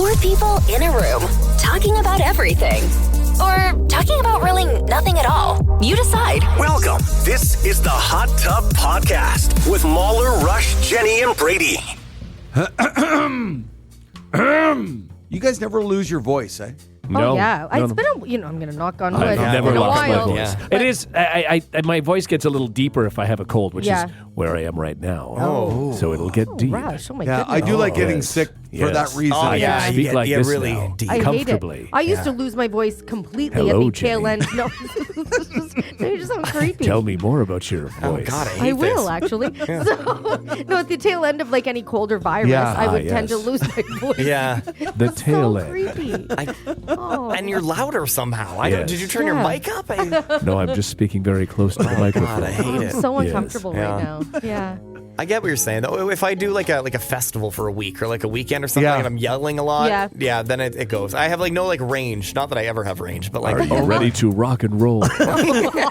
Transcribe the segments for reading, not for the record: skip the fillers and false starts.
Four people in a room talking about everything. Or talking about really nothing at all. You decide. Welcome. This is the Hot Tub Podcast with Mahler, Rush, Jenny, and Brady. You guys never lose your voice, eh? No, oh yeah, no, it's been I'm going to knock on wood. I've never It's been a lost my while. voice. Yeah. It is. My voice gets a little deeper if I have a cold, which is where I am right now. Oh. So it'll get deep. Rush, oh my Yeah, goodness. I do like getting yes. sick for Yes. that reason. Oh, I yeah, can you speak get- like you this really now, deep. I hate it. comfortably. I used to lose my voice completely Hello, at the tail Jenny. end. No, you just sound creepy. Tell me more about your Oh, voice. God, I hate I will this. actually. So, no, at the tail end of like any cold or virus, Yeah. I would Ah, tend to yes. lose my voice. Yeah. The It's tail so end. creepy. I, and you're louder somehow. I don't, Yes. did you turn your Yeah. mic up? No, I'm just speaking very close to the microphone. God, I hate I'm it. so Yes. uncomfortable Yeah. right now. Yeah. I get what you're saying though. If I do like a festival for a week or like a weekend or something Yeah. and I'm yelling a lot, Yeah. then it goes. I have like no like range. Not that I ever have range, but like Are you ready to rock and roll?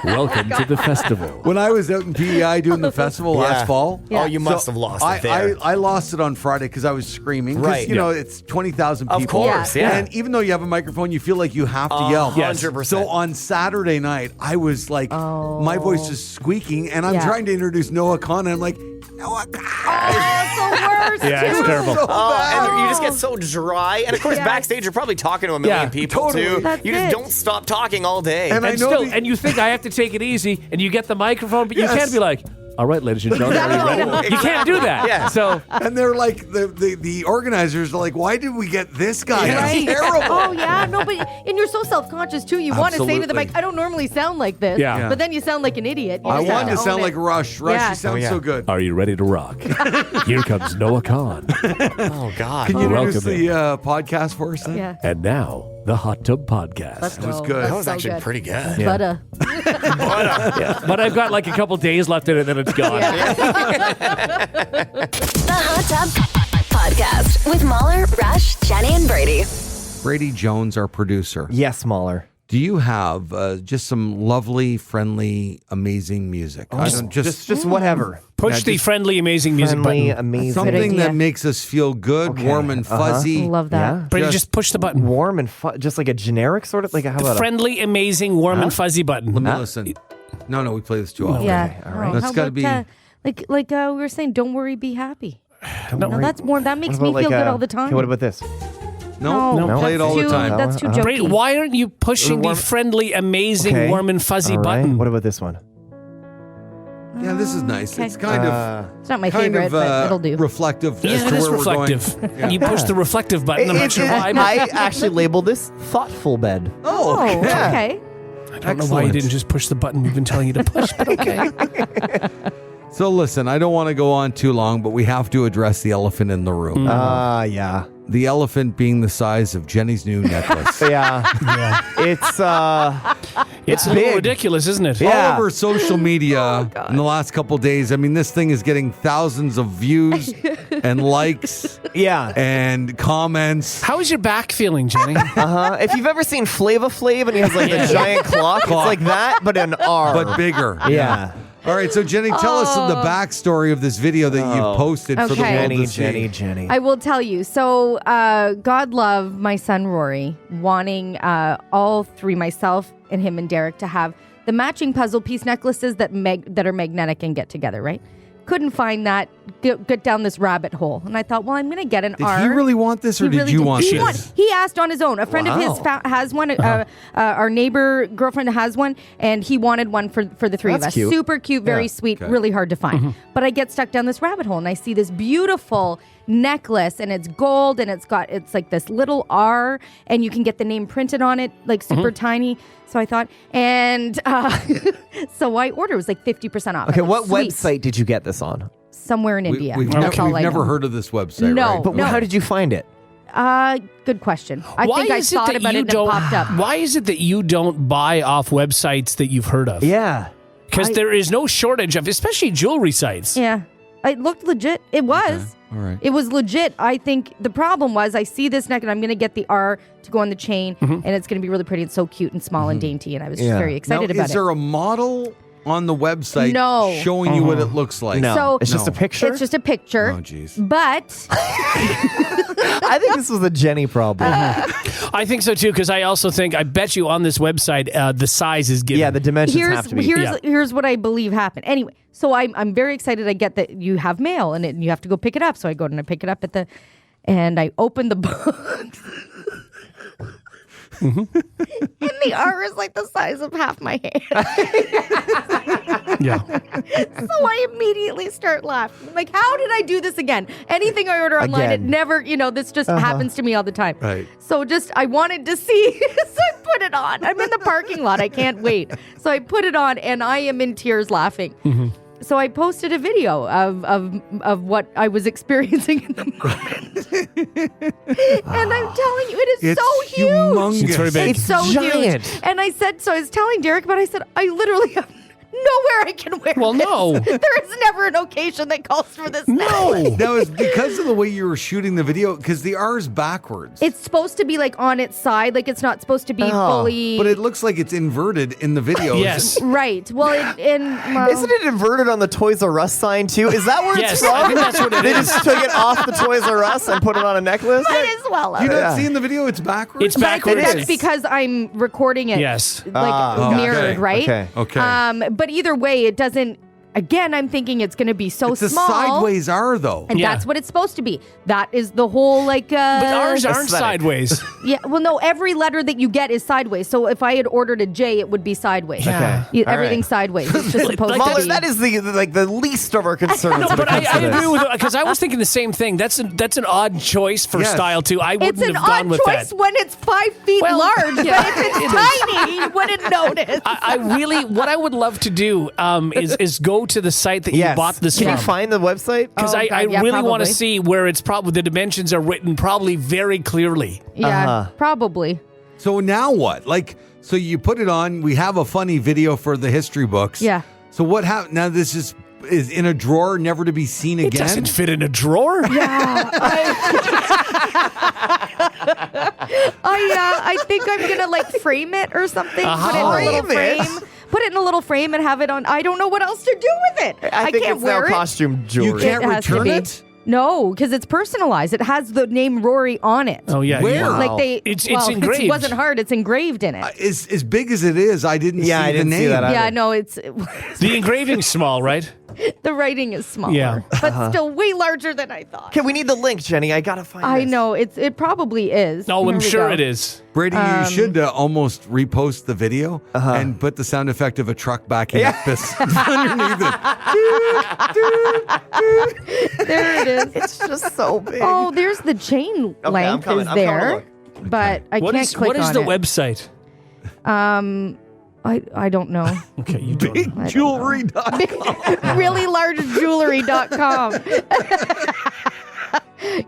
Welcome to the festival. When I was out in PEI doing the festival last fall, Oh, you must have lost it there. I lost it on Friday because I was screaming. 'Cause, Right. you know, it's 20,000 people. Of course, yeah. And even though you have a microphone, you feel like you have to yell. 100%. So on Saturday night, I was like, my voice is squeaking, and I'm Yeah. trying to introduce Noah Khan, and I'm like, Noah Khan. Oh, it's the worst. Yeah, it's too. terrible. So bad. And you just get so dry. And of course, Yes. backstage, you're probably talking to a million Yeah, people totally. too. That's you just it. don't stop talking all day. And I And know still, the- and you think I have to take it easy, and you get the microphone, but you Yes. can't be like, all right, ladies and gentlemen, are you ready? You can't do that. Yeah. So And they're like, the organizers are like, why did we get this guy? Right. It's terrible. Oh yeah, no, but and you're so self-conscious too. You want to say to the Absolutely. mic, "I don't normally sound like this," Yeah. but then you sound like an idiot. You I just have wanted to own sound it. like Rush. Rush, Yeah. you sound Oh, yeah. so good. are you ready to rock? Here comes Noah Khan. oh God. Can you introduce Welcome the podcast for us then? Yeah. And now, the Hot Tub Podcast. Let's That was go. good. That's That was so actually good. pretty good. Butter. Yeah. But I've got like a couple days left in it, and then it's gone. The Hot Tub Podcast with Mahler, Rush, Jenny, and Brady. Brady Jones, our producer. Yes, Mahler. Do you have just some lovely, friendly, amazing music? I don't Just whatever. Push the friendly, amazing music Friendly, button. amazing. something idea. that makes us feel good, warm and fuzzy. Love that. Yeah. Brady, just push the button. Warm and just like a generic sort of like how about Friendly, amazing, warm, and fuzzy button. Let me listen. No, we play this too often. Yeah. all right. Oh, That's how gotta about, be- like we were saying, don't worry, be happy. Don't No, worry. that's more. That makes What me about feel like good all the time. Okay, what about this? No, No, play it all that's the time. That's too jokey. Brady, why aren't you pushing the Warm- friendly, amazing, Okay. warm, and fuzzy All right. button? What about this one? Yeah, this is nice. Okay. It's kind of It's not my favorite, but it'll do. reflective Yeah, as it to is where reflective. we're going. Yeah. You push the reflective button. I'm not sure why. but I actually labeled this thoughtful bed. Oh, okay. I don't know why you excellent. didn't just push the button we've been telling you to push, but okay. So listen, I don't want to go on too long, but we have to address the elephant in the room. Yeah. The elephant being the size of Jenny's new necklace. Yeah. It's It's a little big. ridiculous, isn't it? Yeah. All over social media in the last couple of days. I mean, this thing is getting thousands of views and likes yeah. and comments. How is your back feeling, Jenny? If you've ever seen Flava Flav and he has like the giant clock, it's like that, but an R. But bigger. yeah. All right, so Jenny, tell us the backstory of this video that you've posted for the Okay. world to see. Jenny. I will tell you. So, God love my son Rory, wanting all three, myself and him and Derek, to have the matching puzzle piece necklaces that are magnetic and get together, right? Couldn't find that. Get down this rabbit hole, and I thought, well, I'm going to get an Did R. he really want this, or He did really you did. want He this? He asked on his own. A friend of his Wow. has one. Our neighbor girlfriend has one, and he wanted one for the three of That's us. cute. Super cute, very Yeah. sweet, Okay. really hard to find. But I get stuck down this rabbit hole, and I see this beautiful necklace, and it's gold, and it's like this little R, and you can get the name printed on it, like super tiny. So I thought, and so I ordered. It was like 50% off. Okay, I thought, what sweet. website did you get this on? Somewhere in India. We've That's all I never know. heard of this website, No. right? But how did you find it? Good question. I Why think I is it thought that about you it and it don't- popped up. Why is it that you don't buy off websites that you've heard of? Yeah. Because there is no shortage of, especially jewelry sites. Yeah. It looked legit. It was. All right. It was legit. I think the problem was I see this neck and I'm going to get the R to go on the chain and it's going to be really pretty and so cute and small and dainty. And I was just Yeah. very excited now, about is it. there a model on the website No. showing you what it looks like. No. So It's just a picture? It's just a picture. Oh, jeez. But I think this was a Jenny problem. I think so too, because I bet you on this website the size is given. Yeah, the dimensions have to be. here's what I believe happened. Anyway, so I'm very excited. I get that you have mail and you have to go pick it up. So I go and I pick it up and I open the box. And the R is like the size of half my hand. Yeah. So I immediately start laughing. I'm like, how did I do this again? Anything I order online, it Again. never, this just happens to me all the time. Right. So I wanted to see, so I put it on. I'm in the parking lot. I can't wait. So I put it on and I am in tears laughing. Mm-hmm. So I posted a video of what I was experiencing in the moment. And I'm telling you, it is so huge. Humongous. It's very big. It's so giant. huge. And I was telling Derek, but I said, I literally have nowhere I can wear Well, this. no. There is never an occasion that calls for this. No. Now, it's because of the way you were shooting the video, because the R is backwards. It's supposed to be like on its side, like it's not supposed to be fully. But it looks like it's inverted in the video. Yes. Right. Well, Isn't it inverted on the Toys R Us sign too? Is that where Yes, it's from? I think that's what it They is. just took it off the Toys R Us and put it on a necklace? might as well. You're have. not seeing the video? It's backwards? It's But I think backwards. that's because I'm recording it. Yes. Like mirrored, okay. right? Okay. But either way, it doesn't. Again, I'm thinking it's going to be so It's a small. sideways R, though. And Yeah. that's what it's supposed to be. That is the whole But ours aren't aesthetic. sideways. Yeah. Well, no. Every letter that you get is sideways. So if I had ordered a J, it would be sideways. Yeah. All Everything's sideways. It's just supposed Like to Mahler, be. that is the least of our concerns. No, when but it comes I to this. agree with it because I was thinking the same thing. That's an odd choice for Yes. style too. I wouldn't It's an have gone odd with choice that. when it's 5 feet Well, large. yeah, But if it it's is. tiny, you wouldn't notice. I really, what I would love to do is go to the site that you Yes. bought this Can you from. find the website? Because Oh, I God, yeah, really want to probably. see where it's probably the dimensions are written probably very clearly. Yeah, probably. So now what? So you put it on. We have a funny video for the history books. Yeah. So what happened? Now this is in a drawer, never to be seen It again? doesn't fit in a drawer. I think I'm gonna frame it or something. Put it in a little Frame it? frame. Put it in a little frame and have it on. I don't know what else to do with it. I think can't it's now wear it. costume You jewelry. can't It has to return be. it? No, because it's personalized. It has the name Rory on it. Oh yeah. Where? yeah. Like It's well, engraved. It wasn't hard. It's engraved in it. As big as it is, I didn't see I the didn't name. see that either. Yeah, no, it's The engraving's small, right? the writing is smaller, Yeah. but still way larger than I thought. Okay, we need the link, Jenny. I gotta find I this. know it probably is. No, Here I'm we sure go. it is. Brady, you should almost repost the video and put the sound effect of a truck backing up this underneath it. There it is. It's just so big. Oh, there's the chain I'm length coming, is I'm coming to there, look. but I What can't is click what is on the it. website? I don't know. Okay, you don't know. Jewelry.com. Really large jewelry.com.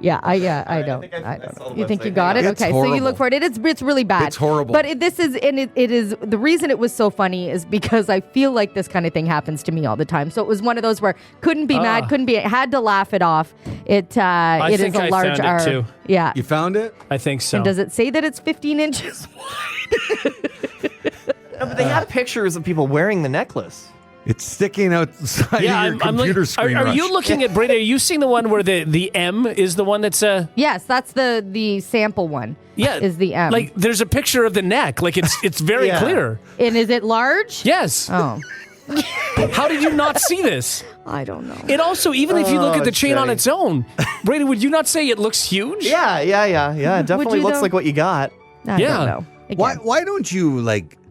Yeah, I don't. I don't know. You think you got it? It's Okay, so you horrible. look for it. It's really bad. It's horrible. But it is the reason it was so funny is because I feel like this kind of thing happens to me all the time. So it was one of those where couldn't be mad, couldn't be. Had to laugh it off. It is think a I large found it R. too. Yeah. You found it? I think so. And does it say that it's 15 inches wide? No, but they have pictures of people wearing the necklace. It's sticking outside yeah, of your computer screen. Are Rush. you looking at Brady? Are you seeing the one where the M is the one that's Yes, that's the sample one. yeah Is the M. like there's a picture of the neck like it's very Yeah. clear. And is it large? Yes. Oh, How did you not see this? I don't know. It also even if you look at the chain on Jenny. its own, Brady, would you not say it looks huge? Yeah. It definitely you looks though? like what you got. I Yeah. don't know. Why, Again. why don't you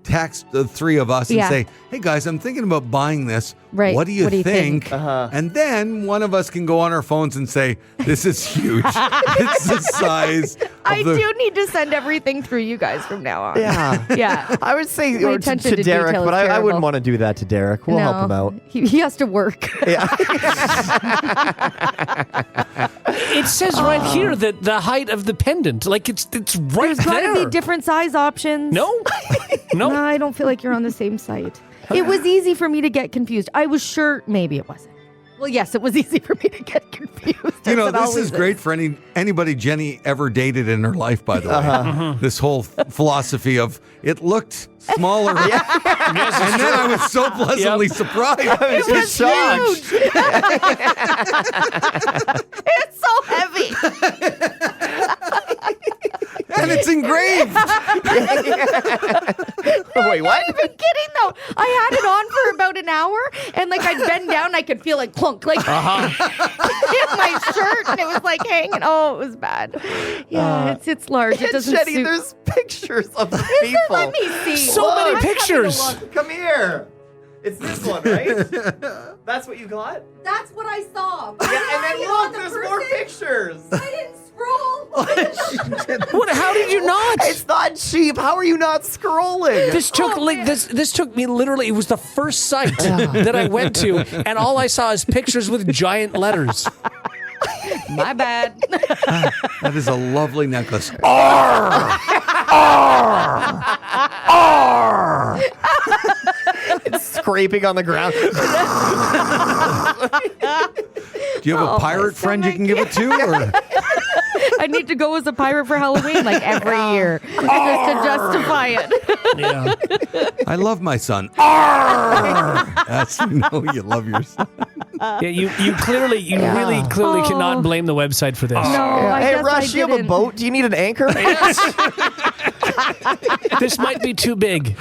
text the three of us and Yeah. say, hey guys, I'm thinking about buying this. Right. What do you What do you think? think? And then one of us can go on our phones and say, this is huge. It's the size of I the... do need to send everything through you guys from now on. Yeah. Yeah. I would say My or attention to to Derek, detail but is I wouldn't terrible. want to do that to Derek. We'll help him out. He has to work. It says right here that the height of the pendant, like it's right There's got there. to be different size options. No, No, no. I don't feel like you're on the same site. It was easy for me to get confused. I was sure maybe it wasn't. Well, yes, it was easy for me to get confused. You know, as it this always is great for anybody Jenny ever dated in her life, by the way. This whole philosophy of it looked smaller. And then I was so pleasantly surprised. It was huge. It's so heavy. And it's engraved. Wait, what? I'm kidding though. I had it on for about an hour, and like I'd bend down, and I could feel it clunk like in my shirt, and it was like hanging. Oh, it was bad. Yeah, it's large. It doesn't Jenny, suit. there's pictures of the Is there? people. Let me see. So many I'm having a pictures. look. Come here. It's this one, right? That's what you got? That's what I saw. Yeah, and then look, there's more pictures. I didn't scroll. What? How did you not? It's not cheap. How are you not scrolling? This took this took me literally. It was the first site that I went to, and all I saw is pictures with giant letters. My bad. That is a lovely necklace. It's scraping on the ground. Do you have a pirate friend you can give it to? Or? I need to go as a pirate for Halloween like every year just to justify it. Yeah. I love my son. That's you love your son. Yeah, you really clearly cannot blame the website for this. No, I Hey, guess Rush, I you have a didn't. boat? Do you need an anchor? This might be too big.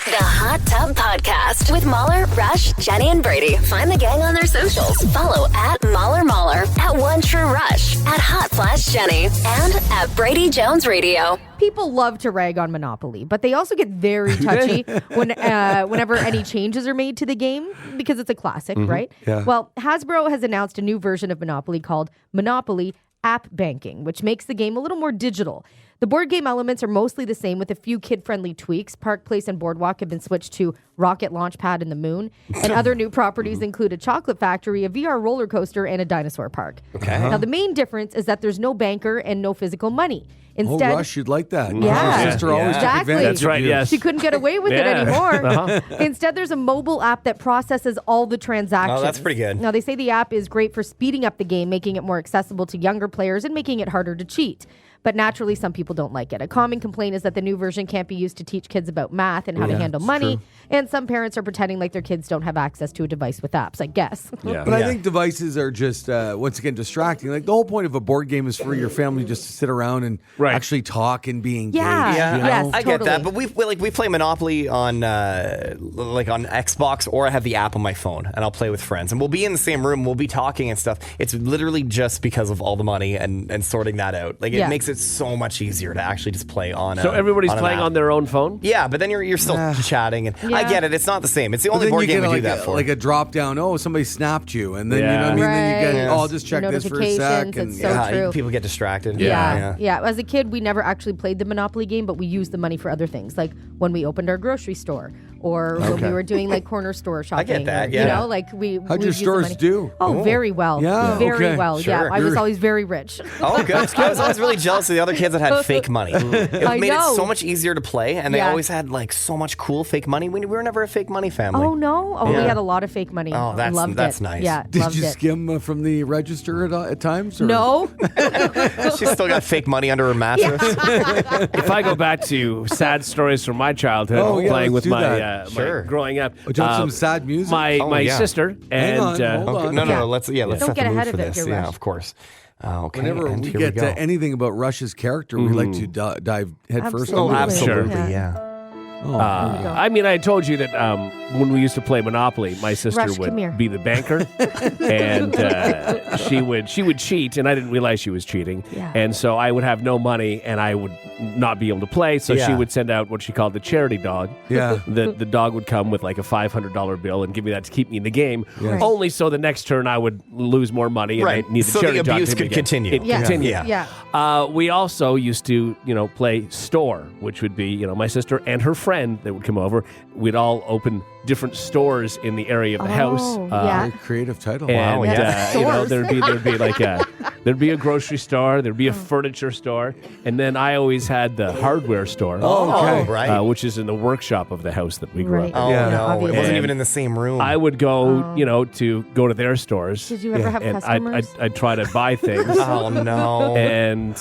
The Hot Tub Podcast with Mahler, Rush, Jenny, and Brady. Find the gang on their socials. Follow at Mahler, at One True Rush, at Hot/Jenny, and at Brady Jones Radio. People love to rag on Monopoly, but they also get very touchy whenever any changes are made to the game because it's a classic, right? Yeah. Well, Hasbro has announced a new version of Monopoly called Monopoly App Banking, which makes the game a little more digital. The board game elements are mostly the same with a few kid-friendly tweaks. Park Place and Boardwalk have been switched to Rocket Launchpad and the Moon. And other new properties include a chocolate factory, a VR roller coaster, and a dinosaur park. Okay. Now, the main difference is that there's no banker and no physical money. Instead, Oh, Rush, you'd like that. Yeah. Your sister always took Exactly. advantage That's of right, you. yes. she couldn't get away with it Yeah. anymore. Instead, there's a mobile app that processes all the transactions. Oh, that's pretty good. Now, they say the app is great for speeding up the game, making it more accessible to younger players and making it harder to cheat. But naturally, some people don't like it. A common complaint is that the new version can't be used to teach kids about math and how to handle money. And some parents are pretending like their kids don't have access to a device with apps, I guess. Yeah. But I think devices are just, once again, distracting. Like, the whole point of a board game is for your family just to sit around and Right. actually talk and be engaged. Yeah. you know? Yes. I get Totally. that, but we play Monopoly on like on Xbox, or I have the app on my phone, and I'll play with friends, and we'll be in the same room, we'll be talking and stuff. It's literally just because of all the money and sorting that out. Like, it Yeah. makes it so much easier to actually just play on. So everybody's an playing app. on their own phone? Yeah, but then you're still chatting, and I Yeah. get it. It's not the same. It's the But only then board you game get we like do that for. like a drop down. Oh, somebody snapped you, and then you know what I Yeah. mean. Then you Right. get, oh, I'll just check this for a sec. Notifications, And it's so yeah. true. People get distracted. Yeah. As a kid, we never actually played the Monopoly game, but we used the money for other things, like when we opened our grocery store or when we were doing like corner store shopping. get that, or, yeah. You know, like we. How'd we your used the stores money. do? Oh, very well. Yeah, very okay. well. Yeah, Sure. I was You're- always very rich. Oh, good. I was always really jealous of the other kids that had fake money. It I made know. it so much easier to play, and they Yeah. always had like so much cool fake money. We were never a fake money family. Oh no! Oh, we Yeah. had a lot of fake money. Oh, that's- loved that's it. nice. Yeah, Did loved you it. skim from the register at times? Or? No. She's still got fake money under her mattress. If I go back to sad stories from my childhood, Oh, yeah, playing let's with do my, that. Sure. my growing up, Oh, do you want some sad music? my Oh, my yeah. sister Hang and on, hold on. No, Yeah. let's Don't set get the mood ahead for of it, this. dear Yeah, Rush. of course. Okay. Whenever and we here get go. to anything about Rush's character, we like to dive headfirst. Absolutely. on it. Absolutely, Yeah. yeah. I mean, I told you that when we used to play Monopoly, my sister Rush, come here. would be the banker, and she would cheat, and I didn't realize she was cheating, Yeah. and so I would have no money, and I would not be able to play. So she Yeah. would send out what she called the charity dog. Yeah. The dog would come with like a $500 bill and give me that to keep me in the game. Yes. Only so the next turn I would lose more money and Right. I'd need the So the charity dog abuse to could begin. continue. It Yeah. continued. Yeah. We also used to, play store, which would be, my sister and her friend that would come over. We'd all open different stores in the area of the house. Oh, yeah. Very creative title. And Wow, yeah. there'd be like There'd be a grocery store, there'd be a furniture store, and then I always had the hardware store. okay. Right. Which is in the workshop of the house that we grew Right. up Oh, Yeah. no. It obviously. wasn't And even in the same room. in. I would go, to go to their stores. Did you ever have and customers? I'd try to buy things. Oh, no. And,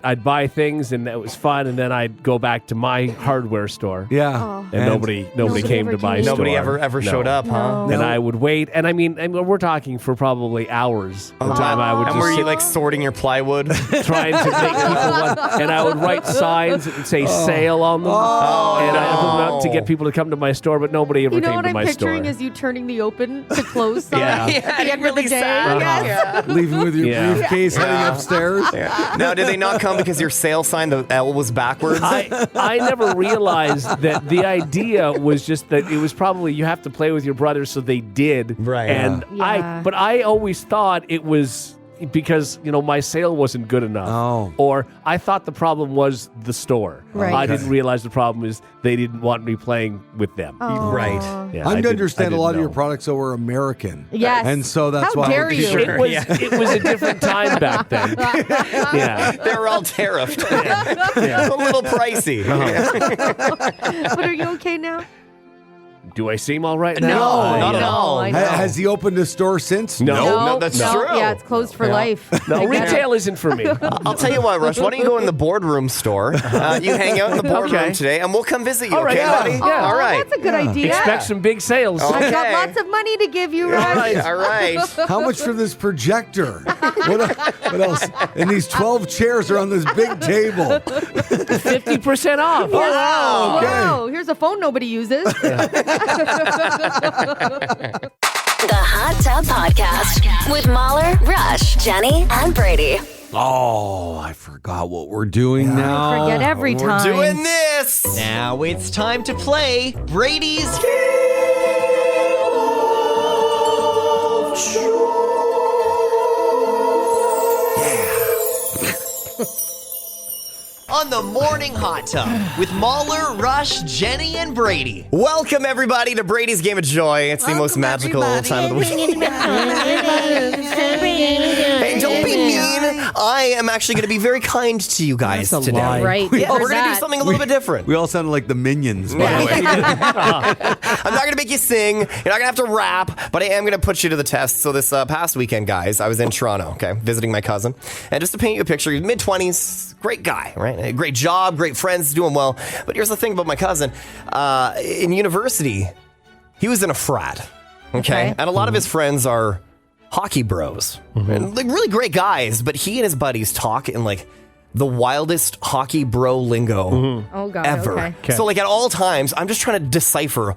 I'd buy things and it was fun. And then I'd go back to my hardware store. Yeah. And nobody Nobody came ever to my came. store. Nobody ever showed up, huh? No. And I would wait. And I mean, we're talking for probably hours. The time I would And just were you sit like sorting your plywood? trying to make people want. And I would write signs that would say sale on them. And I put them out to get people to come to my store, but nobody ever You know came what to I'm my picturing store. is you turning the open to close sign Yeah. at the end of the day. Yes. Leaving with your Yeah. briefcase, heading upstairs. Now, did they not come because your sale sign, the L was backwards? I never realized that the idea was just that it was probably you have to play with your brothers, so they did. Right. And Yeah. but I always thought it was because my sale wasn't good enough. Oh. Or I thought the problem was the store. Right. I didn't realize the problem is they didn't want me playing with them. Right. Yeah, I'm I to didn't- understand I a lot of didn't your know. products though were American. Yes. And so that's How why dare you? It was a different time back then. Yeah. They were all tariffed. A little pricey. But are you okay now? Do I seem all right No, now? not at all. I know. Has he opened a store since? No. No, that's true. Yeah, it's closed for life. No, I get it. retail isn't for me. I'll tell you what, Rush. Why don't you go in the boardroom store? You hang out in the boardroom Okay. today, and we'll come visit you. All right, okay, yeah. buddy? Yeah. All right. That's a good idea. Expect some big sales. Oh. I've got Okay. lots of money to give you, Rush. All right. How much for this projector? What else? And these 12 chairs are on this big table. 50% off. Wow. Wow, here's a phone nobody uses. The Hot Tub Podcast with Mahler, Rush, Jenny, and Brady. Oh, I forgot what we're doing now. Forget every We're time. doing this. Now it's time to play Brady's on the Morning Hot Tub with Mahler, Rush, Jenny, and Brady. Welcome, everybody, to Brady's Game of Joy. It's the most magical time of the week. Hey, don't be mean. I am actually going to be very kind to you guys That's a today. lie. Right. Yeah, heard we're going to do that. something a little bit different. We all sounded like the Minions, by the way. I'm not going to make you sing. You're not going to have to rap, but I am going to put you to the test. So this past weekend, guys, I was in Toronto, okay, visiting my cousin. And just to paint you a picture, he's mid-20s, great guy, right? Great job, great friends, doing well. But here's the thing about my cousin. In university, he was in a frat, okay? And a lot of his friends are hockey bros. And like really great guys, but he and his buddies talk in like the wildest hockey bro lingo Oh, God. ever. Okay. So like at all times, I'm just trying to decipher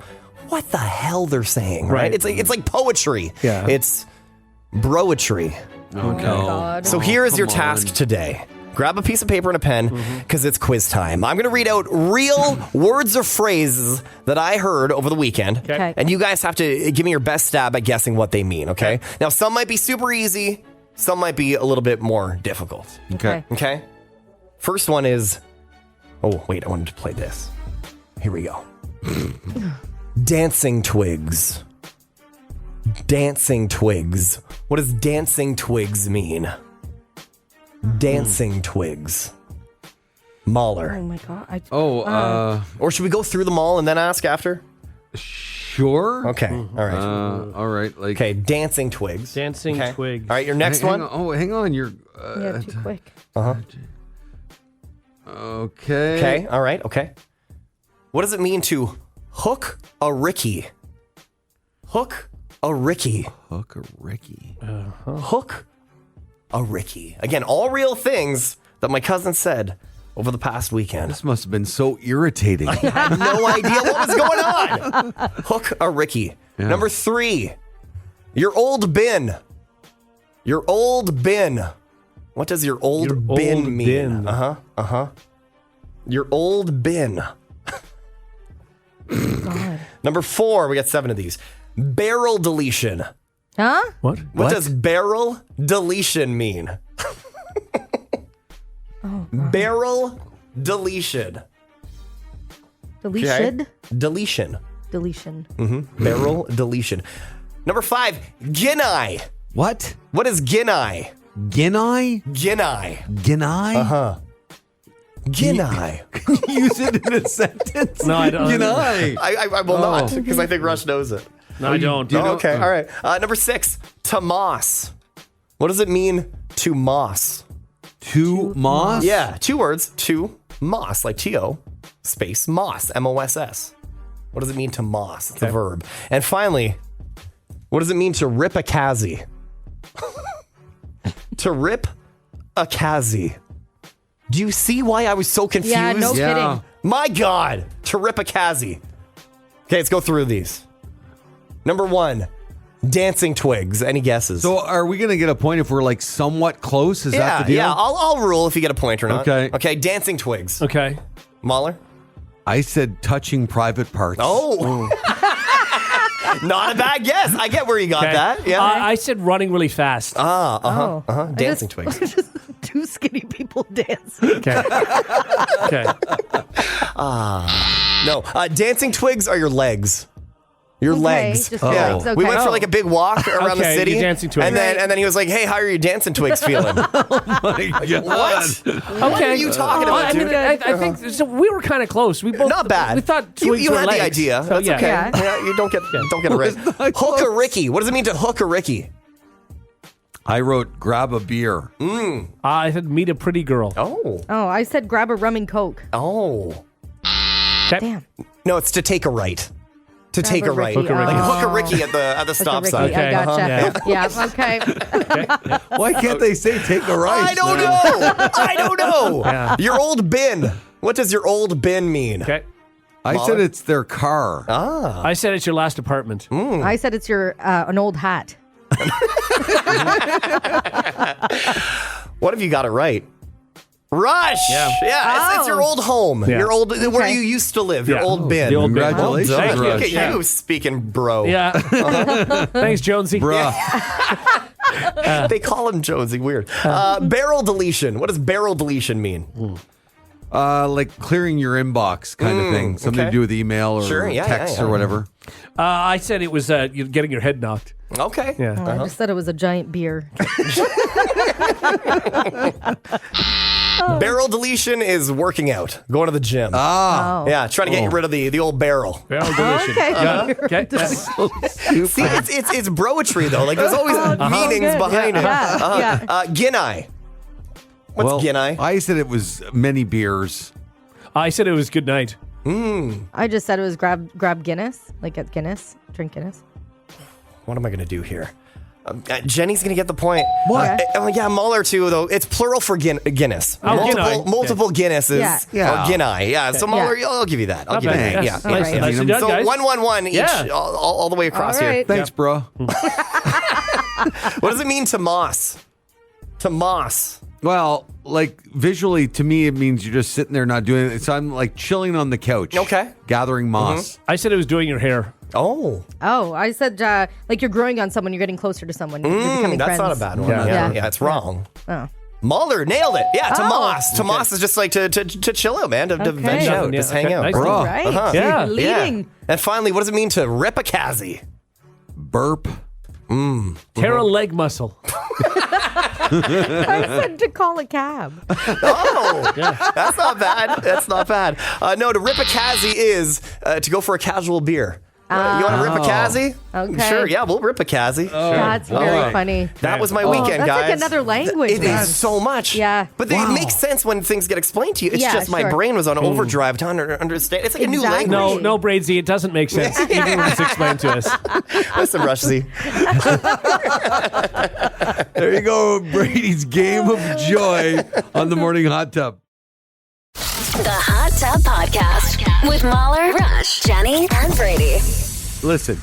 what the hell they're saying, right? Right. It's like poetry. Yeah. It's broetry. Oh, no. God. So here is your come task on. today. Grab a piece of paper and a pen because it's quiz time. I'm going to read out real words or phrases that I heard over the weekend. Okay. And you guys have to give me your best stab at guessing what they mean, okay? Now, some might be super easy. Some might be a little bit more difficult. Okay. Okay? First one is... Oh, wait, I wanted to play this. Here we go. Dancing twigs. Dancing twigs. What does dancing twigs mean? Dancing twigs. Mahler. Oh, my God. Or should we go through them all and then ask after? Sure. Okay. All right. All right. Like, Okay, dancing twigs. Dancing Okay. twigs. All right, your next hang one. on. Oh, hang on. You're Yeah, too quick. okay. Okay, all right, okay. What does it mean to hook a Ricky? Hook a Ricky. Hook or Ricky. Hook a Ricky. Again, all real things that my cousin said over the past weekend. This must have been so irritating. I had no idea what was going on. Hook a Ricky. Yeah. Number 3, your old bin. Your old bin. What does your old Your bin old mean? bin. Your old bin. God. Number 4, we got 7 of these. Barrel deletion. Huh? What? What does barrel deletion mean? Barrel deletion. Deletion? Deletion. Deletion. Barrel deletion. Number 5, Guinea. What? What is Guinea? Ginai? Ginai. Uh-huh. Ginai. Use it in a sentence. No, I don't. Ginai. I will not, because I think Rush knows it. No, I don't. Okay, all right. Number 6, to moss. What does it mean to moss? To moss? Yeah, 2 words. To moss, like T-O, space moss, M-O-S-S. What does it mean to moss? It's a verb. And finally, what does it mean to rip a kazi? To rip a kazi. Do you see why I was so confused? Yeah, no kidding. My God, to rip a kazi. Okay, let's go through these. Number 1, dancing twigs. Any guesses? So are we going to get a point if we're like somewhat close? Is that the deal? Yeah, I'll rule if you get a point or not. Okay. Okay, dancing twigs. Okay. Mahler? I said touching private parts. Oh. Not a bad guess. I get where you got that. Yeah. I said running really fast. Dancing twigs. Just 2 skinny people dancing. Okay. Okay. No, dancing twigs are your legs. Your legs. Just legs. Okay. We went for like a big walk around the Okay, city. your dancing twigs. And then he was like, "Hey, how are your dancing twigs feeling?" My God. What? What are you talking about, I mean, dude? I think so. We were kind of close. We both Not bad. We thought twigs you were had legs. the idea. So, That's yeah. okay. Yeah. Yeah, you don't get it right. Hook a Ricky. What does it mean to hook a Ricky? I wrote grab a beer. I said meet a pretty girl. Oh. Oh, I said grab a rum and Coke. Oh. Okay. Damn. No, it's to take a right. To take a right. Ricky. Like Oh. hook a Ricky at the stop Ricky, sign. Okay. I gotcha. Yeah. Yeah, okay. Why can't they say take a right? I don't know. I don't know. Yeah. Your old bin. What does your old bin mean? Okay. I said it's their car. I said it's your last apartment. I said it's your an old hat. What if you got it right? Rush. Yeah. It's your old home. Yeah. Your old where Okay. you used to live. Your old bin. The old bin. Congratulations, Well done. Thank you. Look at Yeah. you speaking, bro. Yeah. Thanks, Jonesy. Bruh. They call him Jonesy. Weird. Barrel deletion. What does barrel deletion mean? Like clearing your inbox kind of thing. Something okay. to do with email or Sure, yeah, text yeah. or whatever. I said it was you getting your head knocked. Okay. Yeah. I just said it was a giant beer. Barrel deletion is working out, going to the gym. Oh. Yeah, trying to get rid of the old barrel. Barrel deletion. Okay. Yeah. Okay. Yeah. See, it's broetry though. Like there's always meanings good. behind it. Yeah. Ginai. What's Ginai? I said it was many beers. I said it was good night. I just said it was grab Guinness, like at Guinness, drink Guinness. What am I going to do here? Jenny's going to get the point. What? Yeah, Mahler too, though. It's plural for Guinness. Oh, Ginai. Multiple Guinnesses. Yeah. Or Ginai. Yeah, so Mahler, I'll give you that. I'll Not give you bad. that. Yes. Yeah. Nice. yeah. Nicely done, So guys. 1-1-1 each, Yeah. all the way across All here. right. Thanks, bro. What does it mean to moss? To moss. Well, like visually to me, it means you're just sitting there not doing it. So I'm like chilling on the couch. Okay. Gathering moss. I said it was doing your hair. Oh, Oh, I said like you're growing on someone, you're getting closer to someone, you're becoming that's friends. not a bad one. Yeah. Yeah, it's wrong. Oh. Mahler nailed it. Yeah, to Oh. moss. To moss is just like to chill out, man. To veg out. Yeah, Just hang okay. out. Nice. Bro. Right. Yeah. Leading. And finally, what does it mean to rip a kazi? Burp. Tear a leg muscle. I said to call a cab. Oh, that's not bad. That's not bad. No, to rip a kazi is to go for a casual beer. You want to rip a kazi? Okay. Sure, yeah, we'll rip a kazi. That's very right. funny. That was my Oh, weekend, that's guys. like another language. It man. is so much. Yeah. But it makes sense when things get explained to you. It's Yeah, just my sure. brain was on overdrive to understand. It's like a new Exactly. language. No, Braidsy, it doesn't make sense. Even when it's explained to us. Listen, Rush Z. There you go. Brady's game of joy on the morning hot tub. The Hot Tub Podcast with Mahler, Rush, Jenny, and Brady. Listen,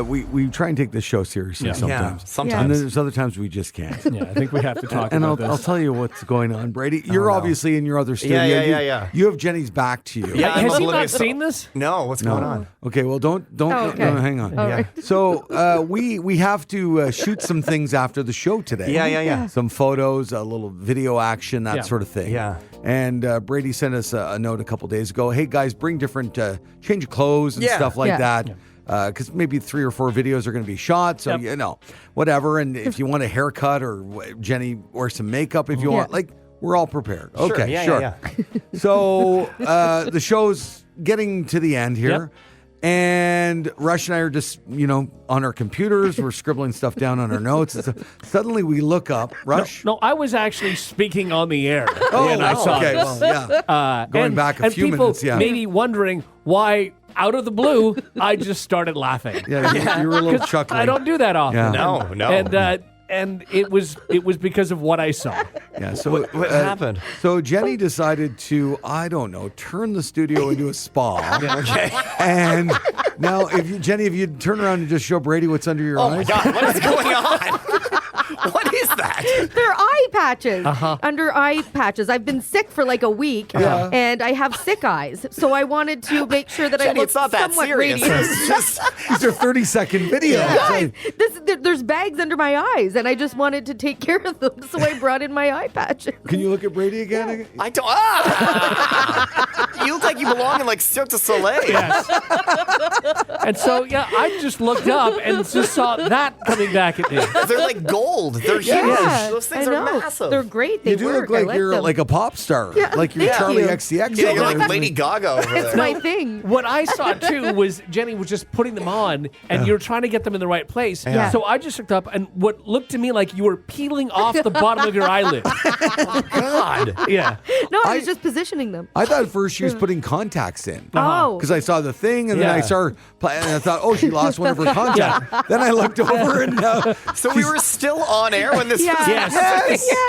we try and take this show seriously Yeah. sometimes. Yeah, sometimes. And then there's other times we just can't. Yeah, I think we have to talk And about I'll this. tell you what's going on, Brady. You're obviously in your other studio. Yeah. You have Jenny's back to you. Yeah, I'm Has he not oblivious. seen this? No, what's going on? Okay, well, don't okay. no, hang on. All right. So we have to shoot some things after the show today. Yeah. Some photos, a little video action, that Yeah. sort of thing. Yeah. And Brady sent us a note a couple days ago. Hey guys, bring different change of clothes and Yeah. stuff like Yeah. that. because maybe 3 or 4 videos are going to be shot. So, whatever. And if you want a haircut or Jenny or some makeup, if you want, like, we're all prepared. Sure. Okay, Yeah. So the show's getting to the end here. Yep. And Rush and I are just, on our computers. We're scribbling stuff down on our notes. And so suddenly we look up. Rush? No, I was actually speaking on the air when I saw okay. this. Well, yeah. Going back a few people minutes, yeah. maybe wondering why, out of the blue, I just started laughing. Yeah, you were a little chuckling. I don't do that often. Yeah. No. And it was because of what I saw. Yeah. So What happened? So Jenny decided to, I don't know, turn the studio into a spa. Okay. And now, Jenny, if you turn around and just show Brady what's under your Oh eyes. my God, what is going on? What is that? They're eye patches. Under eye patches. I've been sick for like a week, and I have sick eyes. So I wanted to make sure that I Jenny, look it's not that somewhat serious. radiant. It's just These are 30-second videos. Guys, there's bags under my eyes, and I just wanted to take care of them, so I brought in my eye patches. Can you look at Brady again? I don't. You look like you belong in like Cirque du Soleil. Yes. And so, I just looked up and just saw that coming back at me. They're like gold. They're huge. Those things I are know. massive. They're great. They You do work. look I like you're them. like a pop star. Yeah, Like you're thank Charlie you. XCX. Yeah, you're over like there. Lady Gaga over there. It's my thing. What I saw too was Jenny was just putting them on, and you're trying to get them in the right place. Yeah. So I just looked up, and what looked to me like you were peeling off the bottom of your eyelid. God. Yeah. No, I was just positioning them. I thought at first she was putting contacts in. Oh. Because I saw the thing, and then Yeah. I saw her, and I thought, oh, she lost one of her contacts. Then I looked over, and So we were still on air when this Yeah. was. Yes. Yeah,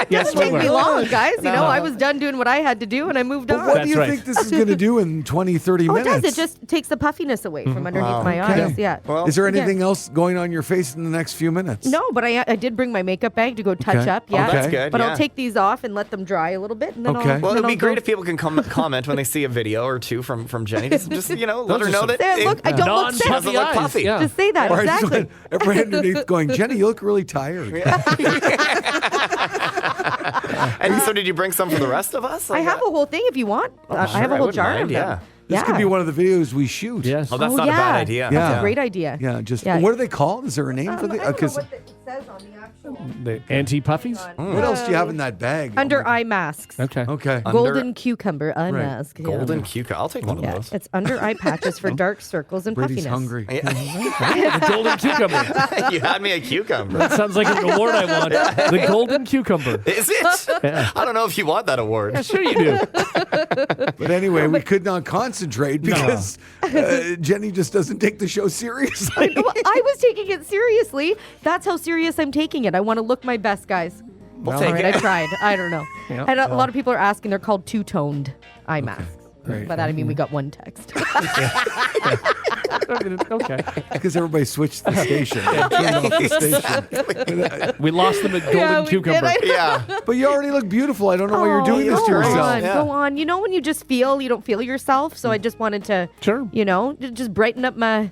it Yes, doesn't we take were. me long, guys. You know, I was done doing what I had to do, and I moved on. what That's do you right. think this is going to do in 20, 30 Oh, it minutes? does. It just takes the puffiness away from underneath my Okay. eyes. Yeah. Well, Is there anything else going on your face in the next few minutes? No, but I did bring my makeup bag to go touch Okay. up. Yeah, Oh, that's good, But yeah. I'll take these off and let them dry a little bit, and then Okay. I'll. Well, then it'd be I'll great go- if people can comment when they see a video or two from Jenny. Just let her are know some- that. Say, look, I don't look sick. Doesn't Non-puffy look eyes. puffy. Yeah. Just say that Or I just exactly. went everybody underneath going, Jenny, you look really tired. And so, did you bring some for the rest of us? I have a whole thing if you want. I have a I whole wouldn't jar mind, of them. This could be one of the videos we shoot. Yes. Oh, that's not a bad idea. Yeah. That's a great idea. Yeah, just Yeah. what are they called? Is there a name for the? I don't know Because what it says on the actual. The anti-puffies? what else do you have in that bag? Under eye masks. Okay. Okay. Golden cucumber eye Right. mask. Yeah. Golden cucumber. I'll take one of Yeah, those. it's under eye patches for dark circles and Brady's puffiness. hungry. The golden cucumber. You had me a cucumber. That sounds like an award I want. The golden cucumber. Is it? I don't know if you want that award. Yeah, sure you do. But anyway, we could not concentrate because Jenny just doesn't take the show seriously. Well, I was taking it seriously. That's how serious I'm taking it. I want to look my best, guys. We'll All take right, it. I tried. I don't know. Yeah. And a lot of people are asking. They're called two-toned eye masks. Great. By that I mean we got one text. Okay. Because everybody switched the station. Turned off the station. We lost them at golden we cucumber. did. Yeah. But you already look beautiful. I don't know why you're doing this to go yourself. on, Yeah. go on. You know when you just feel you don't feel yourself, so I just wanted to, Sure. just brighten up my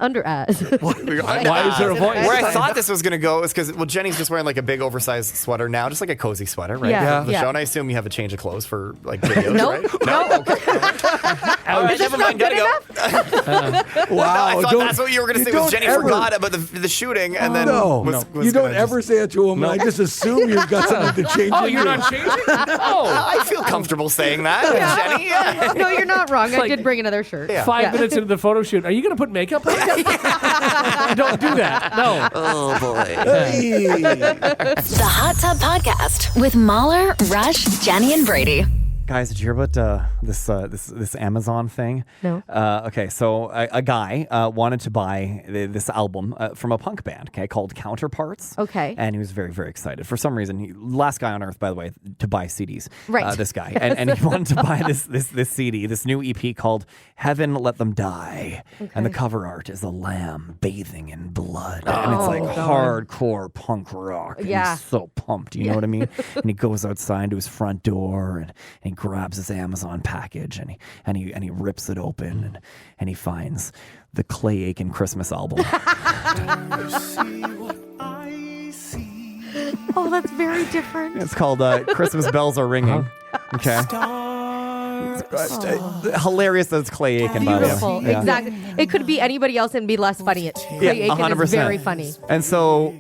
under eyes. Why is there a voice? Where I thought this was going to go is because, Jenny's just wearing like a big oversized sweater now, just like a cozy sweater, right? Yeah. For the Yeah. show, and I assume you have a change of clothes for like videos, No. right? No. All right, never mind. Gotta go. Wow. I thought don't- that's what you were going to you say was don't Jenny ever- forgot about the shooting and then No, was you don't gonna ever say it to him. I just assume you've got something to change. Oh, in you're your- not changing? Oh. I feel comfortable saying that, Jenny. Yeah. No, you're not wrong. I like- did bring another shirt. Yeah. 5 minutes into the photo shoot, are you going to put makeup on? Don't do that. No. Oh boy. Hey. The Hot Tub Podcast with Mahler, Rush, Jenny, and Brady. Guys, did you hear about this Amazon thing? No. Okay, so a guy wanted to buy this album from a punk band, called Counterparts. Okay. And he was very, very excited. For some reason, last guy on earth, by the way, to buy CDs. Right. This guy, and he wanted to buy this CD, this new EP called "Heaven Let Them Die," and the cover art is a lamb bathing in blood, and it's like hardcore punk rock. And Yeah. he's so pumped. You know what I mean? And he goes outside to his front door and he grabs his Amazon package and he rips it open and he finds the Clay Aiken Christmas album. Oh, that's very different. It's called Christmas Bells Are Ringing. Okay. Hilarious that it's Clay Aiken. by the way. Beautiful. Yeah. Exactly. It could be anybody else and be less funny. Clay Aiken 100%. is very funny. And so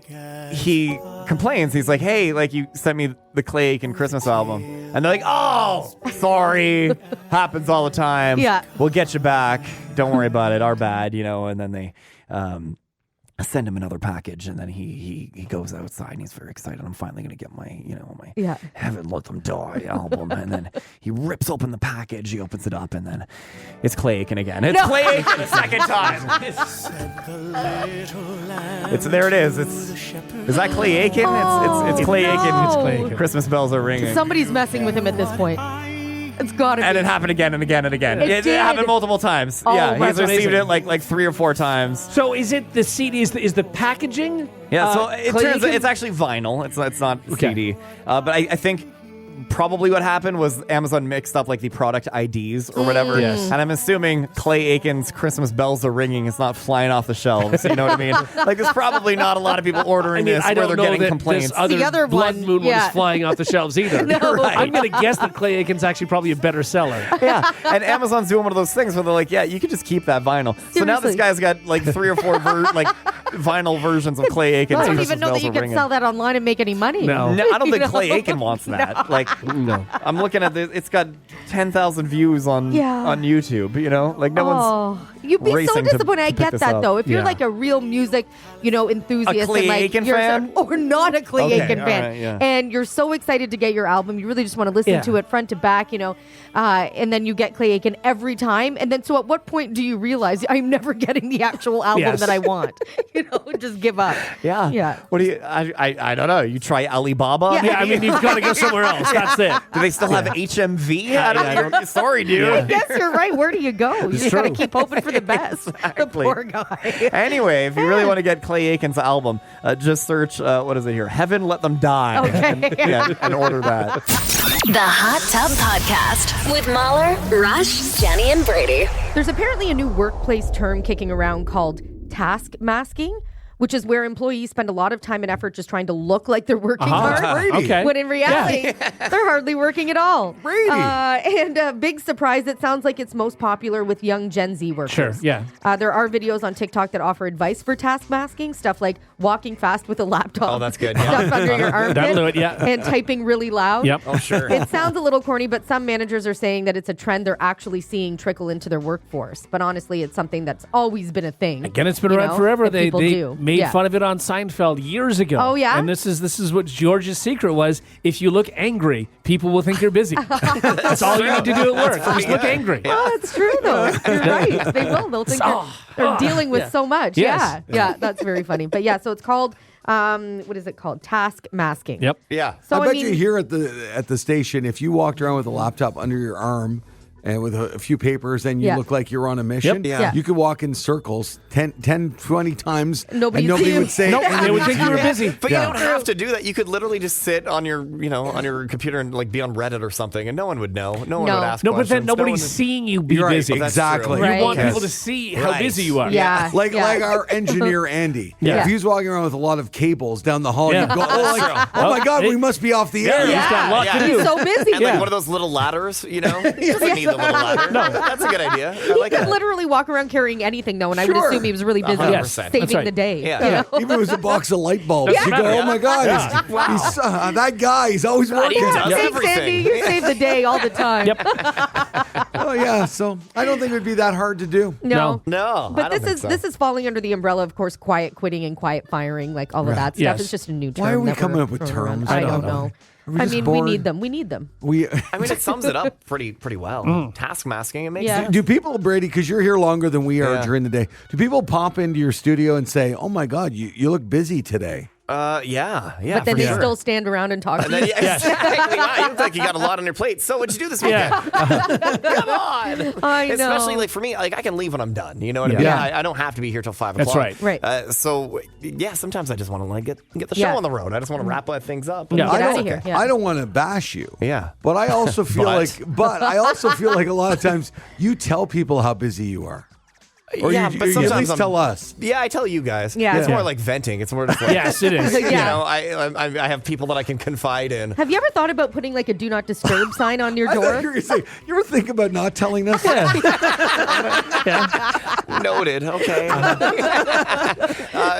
he complains. He's like, hey, like you sent me the Clay Aiken Christmas album. And they're like, oh, sorry. Happens all the time. Yeah. We'll get you back. Don't worry about it. Our bad, And then they send him another package. And then he goes outside and he's very excited. I'm finally going to get my, my Heaven Let Them Die album. And then he rips open the package. He opens it up and then it's Clay Aiken again. It's Clay Aiken the second time. There it is. Is that Clay Aiken? It's Clay Aiken. no. It's Clay Aiken. Christmas bells are ringing. Somebody's messing with him at this point. It's gotta be. And it happened again and again and again. It did. happened multiple times. Oh, yeah, he's that's received amazing. it like 3 or 4 times. So is it the CD? Is the packaging? Yeah, so it Clay turns Aiken? it's actually vinyl. It's not Okay. CD. But I think probably what happened was Amazon mixed up like the product IDs or whatever. Yes. And I'm assuming Clay Aiken's Christmas bells are ringing. It's not flying off the shelves. You know what I mean? Like there's probably not a lot of people ordering this I where don't they're know getting that complaints. this other, The other Blood one, Moon yeah. was flying off the shelves either. No. Right. I'm going to guess that Clay Aiken's actually probably a better seller. Yeah, and Amazon's doing one of those things where they're like, yeah, you can just keep that vinyl. So now this Seriously. guy's got like 3 or 4 vinyl versions of Clay Aiken. I don't Christmas even know bells that you are can ringing. sell that online and make any money. No. No, I don't think You know? Clay Aiken wants that. Like, No. I'm looking at this. It's got 10,000 views on YouTube. Like no one's. You'd be so racing to disappointed. I pick get this that up. though. If you're Yeah. like a real music, enthusiast, A Clay and like Aiken you're fan? or not a Clay Okay, Aiken all fan, right, yeah. and you're so excited to get your album, you really just want to listen Yeah. to it front to back, and then you get Clay Aiken every time, and then so at what point do you realize I'm never getting the actual album Yes. that I want? Just give up. Yeah. Yeah. What do you? I don't know. You try Alibaba? Yeah. Yeah, I mean, you've got to go somewhere else. That's it. Do they still have HMV? I don't. Sorry, dude. I guess you're right. Where do you go? You just got to true. keep hoping for the best. The poor guy. Anyway, if you really want to get Clay Aiken's album, just search, what is it here? Heaven Let Them Die. Okay. and order that. The Hot Tub Podcast with Mahler, Rush, Jenny, and Brady. There's apparently a new workplace term kicking around called task masking, which is where employees spend a lot of time and effort just trying to look like they're working hard. Okay. When in reality, they're hardly working at all. Brady. And a big surprise, it sounds like it's most popular with young Gen Z workers. Sure, yeah. There are videos on TikTok that offer advice for task masking, stuff like walking fast with a laptop. Oh, that's good, Stuff under your armpit. That'll do it, yeah. And typing really loud. Yep. Oh, sure. It sounds a little corny, but some managers are saying that it's a trend they're actually seeing trickle into their workforce. But honestly, it's something that's always been a thing. Again, it's been around forever. that They people do. made Yeah. fun of it on Seinfeld years ago. Oh, yeah? And this is what George's secret was. If you look angry, people will think you're busy. That's all you need to do at work. Just look angry. Oh, that's true, though. You're right. They will. They'll think they're dealing with Yeah. so much. Yes. Yeah. That's very funny. But yeah, so it's called, what is it called? Task masking. Yep. Yeah. So I bet you here at the station, if you walked around with a laptop under your arm and with a few papers and you Yeah. look like you're on a mission, Yep. Yeah. you could walk in circles 10, 20 times Nobody and nobody see would say Nope, anything they would think to you were busy. But Yeah. you don't have to do that. You could literally just sit on your, on your computer and like be on Reddit or something, and no one would know. No one No. would ask No, but questions. then nobody's No one seeing you be You're right. busy. Oh, that's Exactly. true. Right. You want Yes. people to see how Right. busy you are. Yeah. Like yeah. our engineer Andy. Yeah. If he was walking around with a lot of cables down the hall, Yeah. you'd go, oh my God, we must be off the air. He's got a lot to He's do. so busy. And like one of those little ladders, He doesn't need the little ladder. No, that's a good idea. I He like could that. literally walk around carrying anything, though, and I would Sure. assume he was really busy 100%. saving That's right. the day. Yeah. you know? Even if it was a box of light bulbs, you go, oh my God, he's, that guy, he's always working. he does Thanks, everything. Andy. You save the day all the time. Yep. Oh yeah, so I don't think it would be that hard to do. No. No, I But don't think so. this is falling under the umbrella, of course, quiet quitting and quiet firing, like all of that stuff. Yes. It's just a new term. Why are we that coming we're up with throwing around. terms? I I don't don't know. Are we I just mean, bored? we need them. We need them. We I mean, it sums it up pretty well. Task masking, it makes Yeah. sense. do people, Brady, because you're here longer than we are Yeah. during the day. Do people pop into your studio and say, "Oh my God, you look busy today"? Yeah, But then for they sure. still stand around and talk to And then, you. yeah, exactly. Wow, you look like you got a lot on your plate. So what'd you do this weekend? Come on. I know. Especially like for me, like I can leave when I'm done. You know what I mean? Yeah. I don't have to be here till 5 That's o'clock. right. Right. So yeah, sometimes I just want to like get the show Yeah. on the road. I just want to wrap things up. Yeah. Get I out don't, of here. Yeah. I don't want to bash you. Yeah. But I also feel But. like a lot of times you tell people how busy you are. Or Yeah, you but at sometimes least I'm- tell us. Yeah, I tell you guys. Yeah. It's Yeah. more like venting. It's more just like, Yes, it is. you Yeah. know, I have people that I can confide in. Have you ever thought about putting like a do not disturb sign on your I thought door? you were going to say, you ever think about not telling us? Noted. Okay.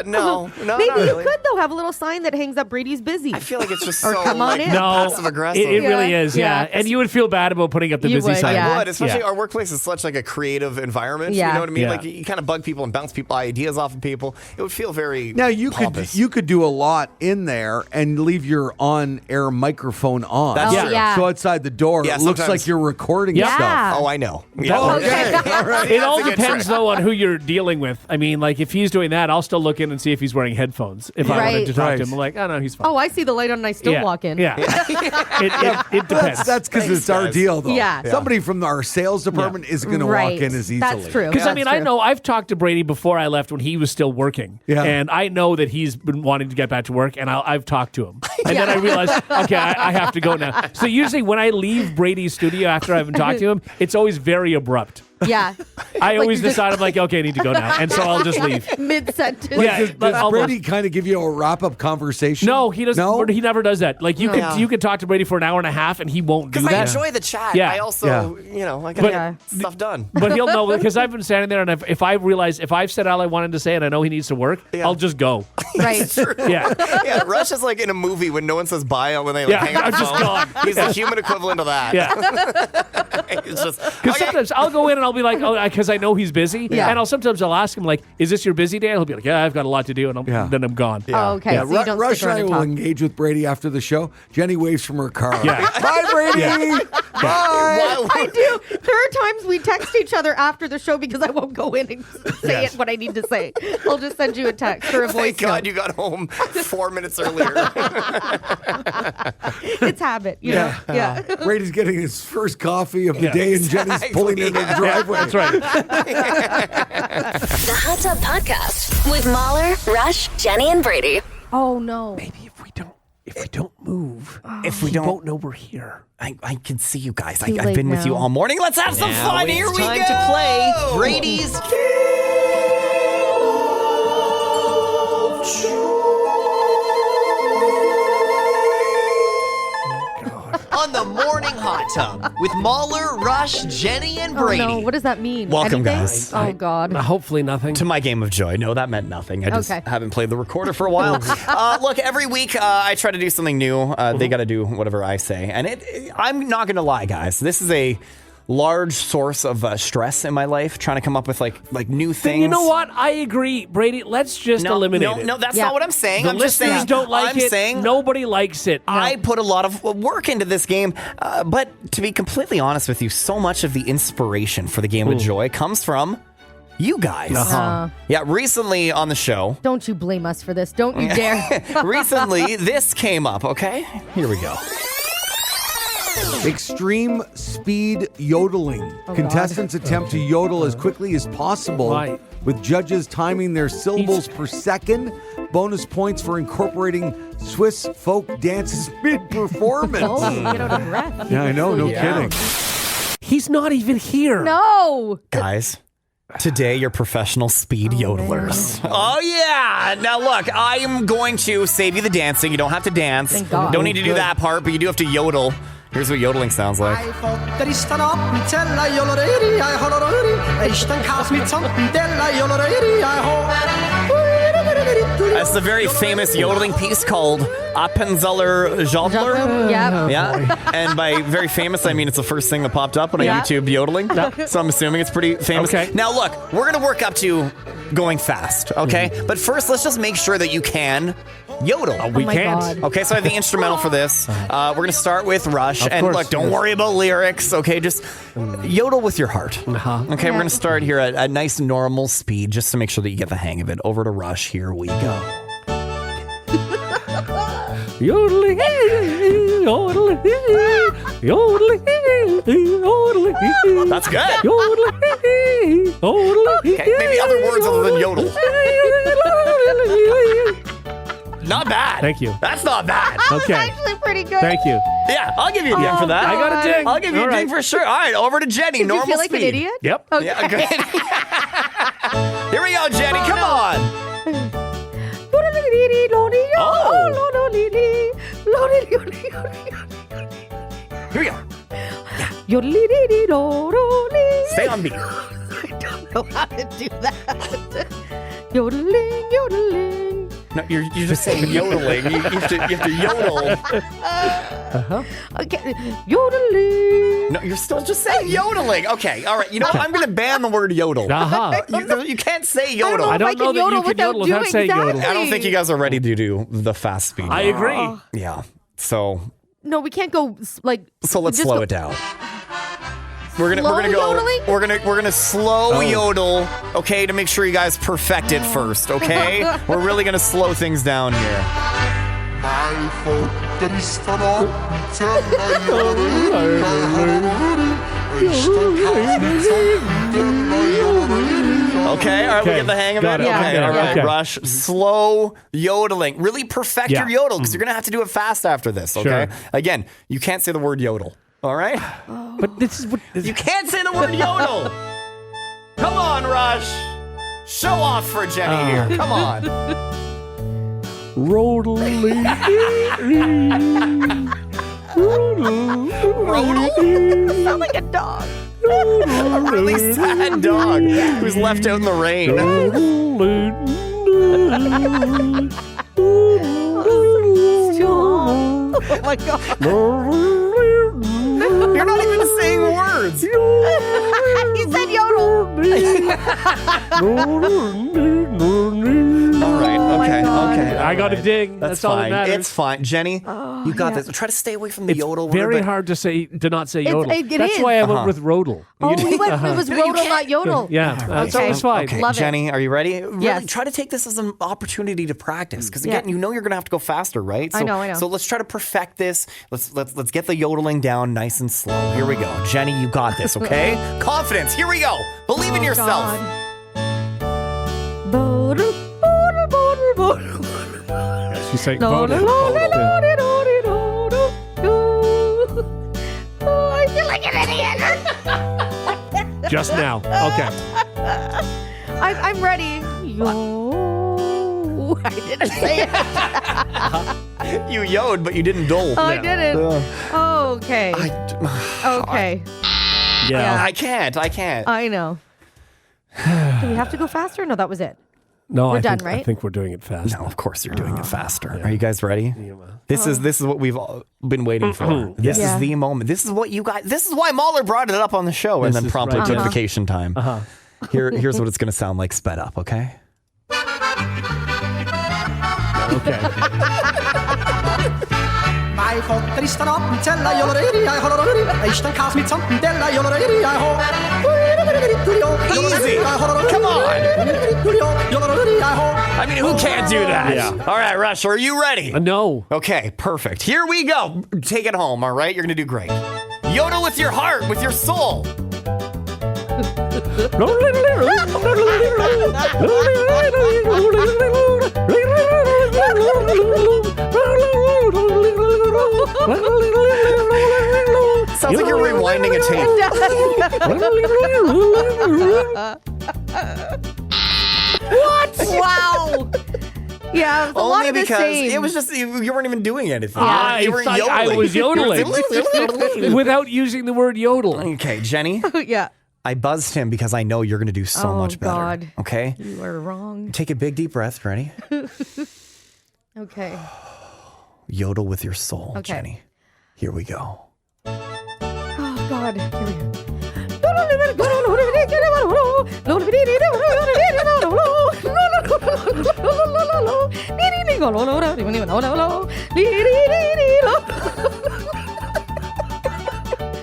No, Maybe not you really. could though have a little sign that hangs up Brady's busy. I feel like it's just Or so come on like, in. No, passive aggressive. it really Yeah. is. Yeah. Yeah. And you would feel bad about putting up the You busy would, sign. yeah. I would, especially Yeah. our workplace is such like a creative environment. Yeah. You know what I mean? Yeah. Like you kind of bug people and bounce people ideas off of people. It would feel very Now pompous. you could do a lot in there and leave your on-air microphone on. That's Oh, true. yeah. So outside the door, Yeah, it looks sometimes- like you're recording Yeah. stuff. Oh, I know. Yeah. Oh, Okay. All right. It all That's a good depends, trick. though, on who you're dealing with. I mean, like, if he's doing that, I'll still look in and see if he's wearing headphones. If I wanted Right. to talk Right. to him, I'm like, oh, no, he's fine. Oh, I see the light on and I still yeah. walk in. Yeah. It depends. That's because it's our guys. deal, though. Yeah. Somebody from our sales department isn't going to Right. walk in as easily. That's true. Because, I mean, That's I true. know I've talked to Brady before I left when he was still working. Yeah. And I know that he's been wanting to get back to work, and I've talked to him. And then I realized, okay, I have to go now. So usually when I leave Brady's studio after I haven't talked to him, it's always very abrupt. Yeah. I always you're just- decide, I'm like, okay, I need to go now. And so I'll just leave. Mid sentence. Yeah. Does I'll- Brady kind of give you a wrap-up conversation? No, he doesn't. No? He never does that. Like you Yeah. could talk to Brady for an hour and a half, and he won't do Because I that. enjoy the chat. Yeah. I also, you know, like I But- get stuff done. But he'll know because I've been standing there, and if I realize if I've said all I wanted to say, and I know he needs to work, Yeah. I'll just go. Right. Yeah, Yeah, Rush is like in a movie when no one says bye when they like, Yeah, hang up I'm the just phone. gone. He's the human equivalent of that. yeah. It's just Because okay. sometimes I'll go in and I'll be like, oh, because I know he's busy, Yeah. and sometimes I'll ask him like, is this your busy day? And he'll be like, yeah, I've got a lot to do, and Yeah. then I'm gone. Oh, okay. Yeah, So you don't Rush stick around and I and will talk. engage with Brady after the show. Jenny waves from her car. Yeah. Bye, Brady. Bye. I do. There are times we text each other after the show because I won't go in and say it what I need to say. I'll just send you a text or a voice Thank God note. you got home 4 minutes earlier. It's habit, you know? Yeah. Brady's getting his first coffee of the Yeah. day, and Jenny's pulling into the driveway. That's right. The Hot Tub Podcast with Mahler, Rush, Jenny, and Brady. Oh, no. Maybe if we don't move, If we he don't, won't know we're here. I can see you guys. Too I've late been with you now. all morning. Let's have some Now fun. it's Here we time go. to play Brady's on the Morning Hot Tub with Mahler, Rush, Jenny, and Oh, Brady. no. What does that mean? Welcome, Anything? guys. Oh, God. Hopefully nothing. To my game of joy. No, that meant nothing. I just Okay. haven't played the recorder for a while. Look, every week I try to do something new. They got to do whatever I say. And I'm not going to lie, guys. This is a large source of stress in my life, trying to come up with like new things. Then you know what? I agree, Brady. Let's just eliminate it. No, that's Yeah. not what I'm saying. The I'm just listeners saying, don't like I'm it. saying Nobody likes it. I put a lot of work into this game, but to be completely honest with you, so much of the inspiration for the game of joy comes from you guys. Yeah, recently on the show, Don't you blame us for this. Don't you dare. recently this came up, okay? Here we go. Extreme speed yodeling. Contestants attempt to yodel as quickly as possible, Right. with judges timing their syllables per second. Bonus points for incorporating Swiss folk dances mid-performance. Oh, you get out of breath. Yeah, I know. No kidding. He's not even here. No. Guys, today you're professional speed yodelers. Oh, yeah. Now, look, I am going to save you the dancing. You don't have to dance. Thank God. Don't need to do that part, but you do have to yodel. Here's what yodeling sounds like. That's the very famous yodeling piece called Appenzeller Jodler. Yep. Yeah, and by very famous, I mean it's the first thing that popped up when I Yeah. YouTubed yodeling. So I'm assuming it's pretty famous. Okay. Now look, we're gonna work up to going fast, okay? But first, let's just make sure that you can yodel. We Oh my can't. God. Okay, so I have the instrumental for this. We're gonna start with Rush, Of and course, look, don't yes. worry about lyrics. Okay, just yodel with your heart. Uh-huh. Okay, we're gonna start here at a nice normal speed, just to make sure that you get the hang of it. Over to Rush. Here we go. Yodeling, yodeling, yodeling, yodeling. That's good. Yodeling, yodeling. Okay, maybe other words other than yodel. Not bad. Thank you. That's not bad. Okay. Actually pretty good. Thank you. Yeah, I'll give you a ding for that. I got a ding. I'll give you All a ding right. for sure. All right, over to Jenny. Did you Normal feel like speed. an idiot? Yep. Okay. Yeah, good. we go, Jenny. Come on. Here we go. Stay on beat. I don't know how to do that. Yodeling, yodeling. No, you're just saying yodeling. You have to yodel. Okay, yodeling. No, you're still just saying yodeling. Okay, all right. You know what? I'm going to ban the word yodel. You can't say yodel. I don't know that you can yodel without saying yodel. I don't think you guys are ready to do the fast speed. I agree. Yeah. So we can't go like. So let's slow it down. We're gonna go. Yodeling? We're gonna slow yodel. Okay, to make sure you guys perfect it first. Okay, we're really gonna slow things down here. Okay, all right, we get the hang of it. Okay, all right, Rush. Slow yodeling. Really perfect your yodel because you're gonna have to do it fast after this. Okay. Sure. Again, you can't say the word yodel. All right. But this is what You can't say the word yodel. Come on, Rush. Show off for Jenny here. Come on. Rodeling. Rodel? Sound like a dog. A really sad dog who's left out in the rain. Oh my god. You're not even saying words. He said yodel. All right. Okay. Okay. I got a ding. That's all that fine. matters. It's fine, Jenny. You got this. Try to stay away from the It's yodel. very hard to not say yodel. it That's is. why I went with rodel. Oh, it was rodel, not yodel. Yeah, that's always fine. Okay, Love it. Jenny, are you ready? Really Yes. try to take this as an opportunity to practice because again, you know you're going to have to go faster, right? So, I know. So let's try to perfect this. Let's get the yodeling down nice and slow. Here we go, Jenny. You got this. Okay, confidence. Here we go. Believe in yourself. She's saying I feel like an idiot. just now. Okay. I'm ready. Yo. I didn't say it. You yode, but you didn't dole. I didn't. Okay. Okay. Yeah. I can't. I know. Do we have to go faster? No, that was it. No, We're I done, think, right? I think we're doing it fast. No, of course you're doing it faster. Are you guys ready? This is what we've all been waiting for. This is the moment. This is what you got. This is why Mahler brought it up on the show and then promptly right. notification time. Here's what it's going to sound like sped up, okay? Okay. Easy. Come on. I mean, who can't do that? Yeah. All right, Rush, are you ready? No. Okay, perfect. Here we go. Take it home, all right? You're going to do great. Yodel with your heart, with your soul. Sounds like you're rewinding a tape. What? Wow. Yeah, it was a lot Only of the because same. it was just you weren't even doing anything. I You were thought I was yodeling without using the word yodel. Okay, Jenny. Yeah. I buzzed him because I know you're going to do so much better. God. Okay? You are wrong. Take a big deep breath. Ready? Okay. Yodel with your soul, Okay. Jenny. Here we go. Oh, God. Here we go.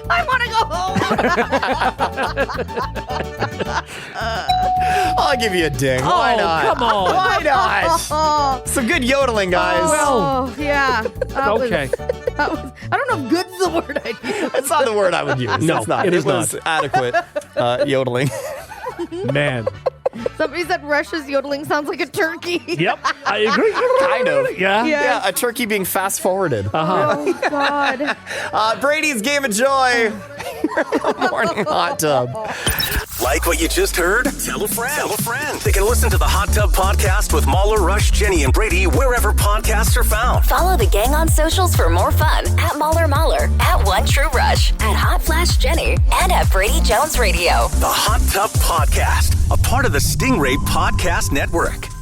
I want to go home. I'll give you a ding. Why not? Come on. Why not? Some good yodeling, guys. Oh, yeah. That Okay. was, I don't know if good's the word I'd use. That's not the word I would use. No, it's not. it is was not. adequate yodeling. Man. Somebody said Russia's yodeling sounds like a turkey. Yep. I agree. Kind of. Yeah. Yeah, a turkey being fast forwarded. Oh, God. Brady's Game of Joy. Morning hot tub. Like what you just heard? Tell a friend. Tell a friend. They can listen to the Hot Tub Podcast with Mahler, Rush, Jenny, and Brady wherever podcasts are found. Follow the gang on socials for more fun at Mahler, at One True Rush, at Hot Flash Jenny, and at Brady Jones Radio. The Hot Tub Podcast, a part of the Stingray Podcast Network.